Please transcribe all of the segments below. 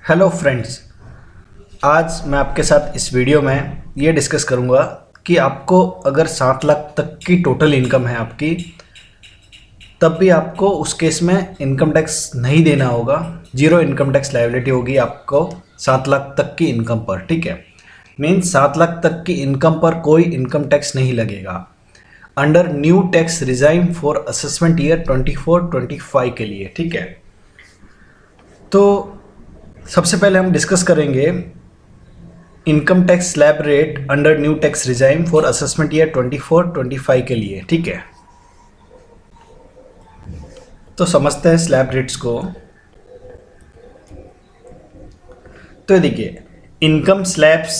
Hello friends, आज मैं आपके साथ इस वीडियो में ये डिस्कस करूँगा कि आपको अगर 7 लाख तक की टोटल इनकम है आपकी, तब भी आपको उस केस में इनकम टैक्स नहीं देना होगा। जीरो इनकम टैक्स लायबिलिटी होगी आपको 7 लाख तक की इनकम पर। ठीक है, मीन्स 7 लाख तक की इनकम पर कोई इनकम टैक्स नहीं लगेगा under new tax regime for assessment year 24-25 के लिए। ठीक है, तो सबसे पहले हम डिस्कस करेंगे income tax slab rate under new tax regime for assessment year 24-25 के लिए। ठीक है, तो समझते हैं स्लैब रेट्स को। तो ये देखिए, इनकम स्लैब्स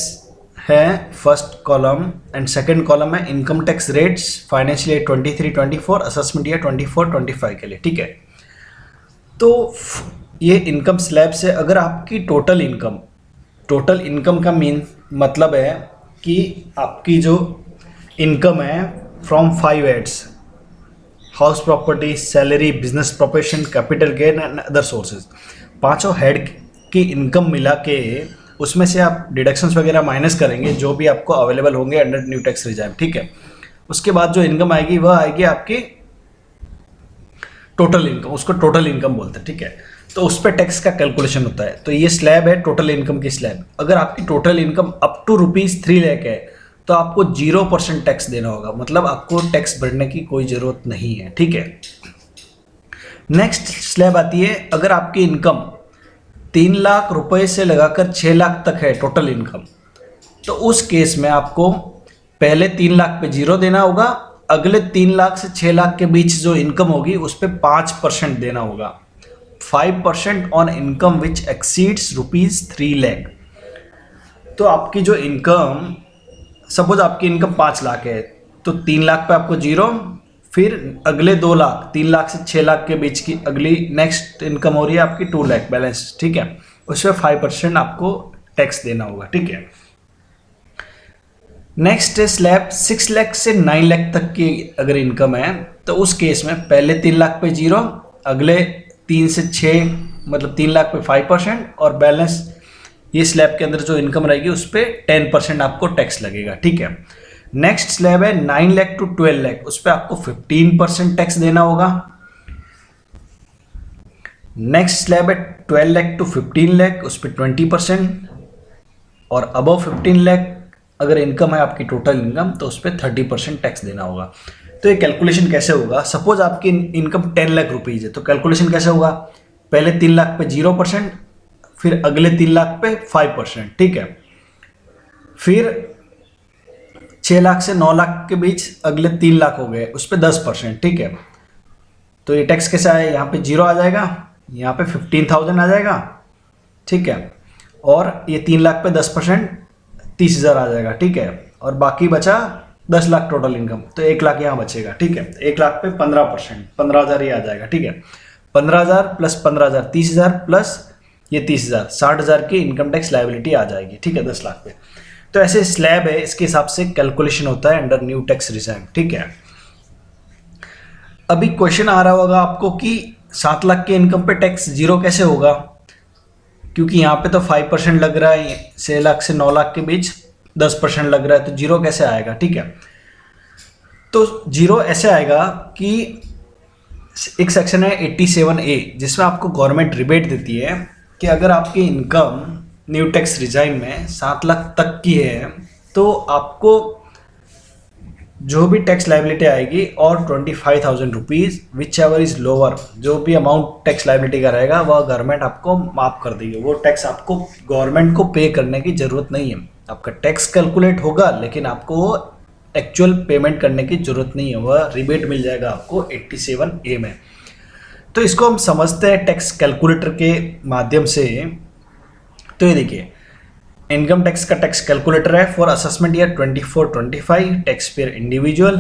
है first column and second column है income tax rates financial year 23-24 assessment year 24-25 के लिए। ठीक है, तो ये इनकम स्लैब से अगर आपकी टोटल इनकम का मतलब है कि आपकी जो इनकम है from 5 heads, house property, salary, business profession, capital gain and other sources, पांचों हेड की इनकम मिला के उसमें से आप डिडक्शंस वगैरह माइनस करेंगे जो भी आपको अवेलेबल होंगे अंडर न्यू टैक्स रिजाइम। ठीक है, उसके बाद जो इनकम आएगी वह आएगी आपकी टोटल इनकम, उसको टोटल इनकम बोलते हैं। ठीक है, तो उस पर टैक्स का कैलकुलेशन होता है। तो ये स्लैब है टोटल इनकम की स्लैब। अगर आपकी total income up to ₹3 lakh है तो आपको 0% टैक्स देना होगा, मतलब आपको टैक्स भरने की कोई ज़रूरत नहीं है। ठीक है, नेक्स्ट स्लैब आती है अगर आपकी इनकम 3 लाख रुपए से लगाकर 6 लाख तक है टोटल इनकम, तो उस केस में आपको पहले 3 लाख पे 0 देना होगा, अगले 3 लाख से 6 लाख के बीच जो इनकम होगी उस पर 5% देना होगा। 5% on income which exceeds ₹3 lakh. तो आपकी जो इनकम, सपोज आपकी इनकम 5 लाख है तो 3 लाख पे आपको 0, फिर अगले 2 लाख, 3 लाख से 6 लाख के बीच की अगली नेक्स्ट इनकम हो रही है आपकी 2 लाख बैलेंस। ठीक है, उस पर 5% आपको टैक्स देना होगा। ठीक है, नेक्स्ट स्लैब 6 लाख से 9 लाख तक की अगर इनकम है तो उस केस में पहले 3 लाख पे 0, अगले 3 से 6 मतलब 3 लाख पे 5% और बैलेंस ये स्लैब के अंदर जो इनकम रहेगी उस पर 10% आपको टैक्स लगेगा। ठीक है, नेक्स्ट स्लैब है 9 लाख टू 12 लाख, उस पर आपको 15% टैक्स देना होगा। नेक्स्ट स्लैब है 12 लाख टू 15 लाख, उस पर 20%, और अबव 15 लाख अगर इनकम है आपकी टोटल इनकम तो उस पर 30% टैक्स देना होगा। तो ये कैलकुलेशन कैसे होगा? सपोज आपकी इनकम 10 लाख रुपीज़ है तो कैलकुलेशन कैसे होगा? पहले 3 लाख पे 0%, फिर अगले 3 लाख पे 5%। ठीक है, फिर 6 लाख से 9 लाख के बीच अगले 3 लाख हो गए, उस पर 10%। ठीक है, तो ये टैक्स कैसा है? यहाँ पे 0 आ जाएगा, यहाँ पे 15,000 आ जाएगा। ठीक है, और ये 3 लाख पे 10% 30,000 आ जाएगा। ठीक है, और बाकी बचा 10 लाख टोटल इनकम, तो 1 लाख यहाँ बचेगा। ठीक है, 1 लाख पे 15%, 15,000 ये आ जाएगा। ठीक है, 15,000 प्लस 15,000 30,000 प्लस ये 30,000 60,000 की इनकम टैक्स लायबिलिटी आ जाएगी। ठीक है, 10 लाख पे। तो ऐसे स्लैब है, इसके हिसाब से कैलकुलेशन होता है अंडर न्यू टैक्स रिजाइम। ठीक है, अभी क्वेश्चन आ रहा होगा आपको कि 7 लाख के इनकम पे टैक्स 0 कैसे होगा, क्योंकि यहाँ पे तो 5% लग रहा है, 6 लाख से 9 लाख के बीच 10% लग रहा है, तो 0 कैसे आएगा? ठीक है, तो 0 ऐसे आएगा कि एक सेक्शन है 87A जिसमें आपको गवर्नमेंट रिबेट देती है कि अगर आपकी इनकम न्यू टैक्स रिजाइम में 7 लाख तक की है तो आपको जो भी टैक्स लायबिलिटी आएगी और 25,000 rupees which ever is lower, जो भी अमाउंट टैक्स लायबिलिटी का रहेगा वह गवर्नमेंट आपको माफ़ कर देगी। वो टैक्स आपको गवर्नमेंट को पे करने की ज़रूरत नहीं है। आपका टैक्स कैलकुलेट होगा लेकिन आपको एक्चुअल पेमेंट करने की ज़रूरत नहीं है, वह रिबेट मिल जाएगा आपको 87A में। तो इसको हम समझते हैं टैक्स कैलकुलेटर के माध्यम से। तो ये देखिए, इनकम टैक्स का टैक्स कैलकुलेटर है for assessment year 24-25, tax payer individual,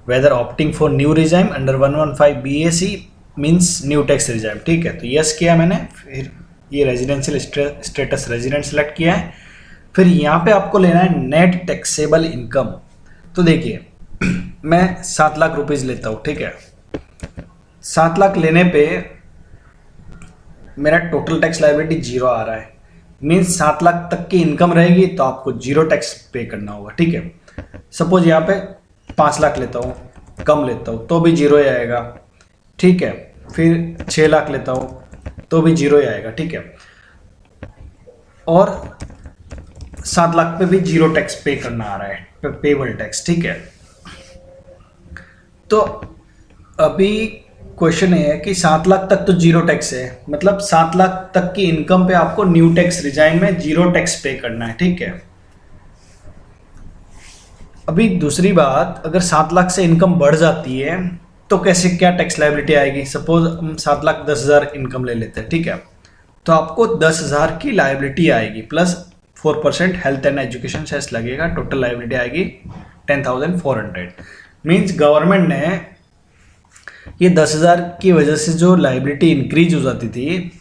whether opting for new regime under 115 BAC means new tax regime. ठीक है, तो यस किया मैंने, फिर ये रेजिडेंशियल स्टेटस रेजिडेंट सेलेक्ट किया है, फिर यहाँ पे आपको लेना है नेट टैक्सेबल इनकम। तो देखिए मैं 7 लाख रुपीज़ लेता हूँ। ठीक है, 7 लाख लेने पे मेरा टोटल टैक्स लायबिलिटी जीरो आ रहा है, मीन्स 7 लाख तक की इनकम रहेगी तो आपको जीरो टैक्स पे करना होगा, ठीक है। सपोज यहाँ पे 5 लाख लेता हूँ, कम लेता हूँ तो भी जीरो ही आएगा, ठीक है। फिर 6 लाख लेता हूँ तो भी जीरो ही आएगा, ठीक है। और 7 लाख पे भी जीरो टैक्स पे करना आ रहा है, पेबल टैक्स, ठीक है। तो अभी क्वेश्चन ये है कि 7 लाख तक तो जीरो टैक्स है, मतलब 7 लाख तक की इनकम पे आपको न्यू टैक्स रिजाइन में जीरो टैक्स पे करना है, ठीक है। अभी दूसरी बात, अगर 7 लाख से इनकम बढ़ जाती है तो कैसे क्या टैक्स लायबिलिटी आएगी। सपोज हम 7 लाख 10,000 इनकम ले लेते हैं, ठीक है। तो आपको 10,000 की लायबिलिटी आएगी plus 4% health and education cess लगेगा, टोटल लायबिलिटी आएगी 10,400। मीन्स गवर्नमेंट ने ये 10,000 की वजह से जो लायबिलिटी इंक्रीज हो जाती थी,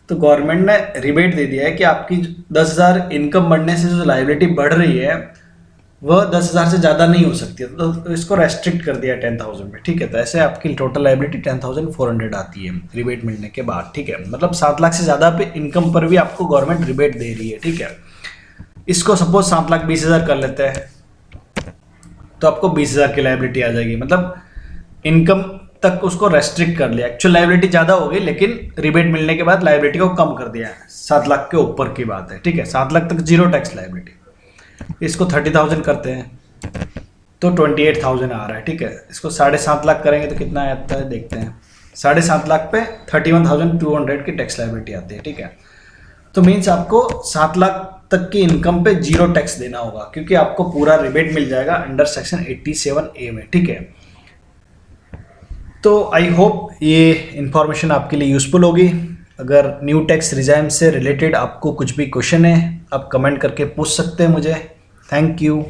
तो गवर्नमेंट ने रिबेट दे दिया है कि आपकी 10,000 इनकम बढ़ने से जो लायबिलिटी बढ़ रही है वह 10,000 से ज़्यादा नहीं हो सकती है, तो इसको रेस्ट्रिक्ट कर दिया 10,000 में, ठीक है। तो ऐसे आपकी टोटल लायबिलिटी 10,400 आती है रिबेट मिलने के बाद, ठीक है। मतलब 7 लाख से ज़्यादा पे इनकम पर भी आपको गवर्नमेंट रिबेट दे रही है, ठीक है। इसको सपोज 7 लाख 20,000 कर लेते हैं तो आपको 20,000 की लायबिलिटी आ जाएगी, मतलब इनकम तक उसको रेस्ट्रिक्ट कर लिया। एक्चुअल लायबिलिटी ज़्यादा हो गई लेकिन रिबेट मिलने के बाद लायबिलिटी को कम कर दिया है, 7 लाख के ऊपर की बात है, ठीक है। 7 लाख तक जीरो टैक्स लायबिलिटी, इसको 30,000 करते हैं तो 28,000 आ रहा है, ठीक है। इसको 7.5 लाख करेंगे तो कितना आता है देखते हैं। 7.5 लाख पे 31,200 की टैक्स लायबिलिटी आती है, ठीक है। तो मीन्स आपको 7 लाख तक की इनकम पे जीरो टैक्स देना होगा, क्योंकि आपको पूरा रिबेट मिल जाएगा अंडर सेक्शन 87A में, ठीक है। तो आई होप ये इन्फॉर्मेशन आपके लिए यूज़फुल होगी। अगर न्यू टैक्स रिजाइम से रिलेटेड आपको कुछ भी क्वेश्चन है, आप कमेंट करके पूछ सकते हैं मुझे। Thank you.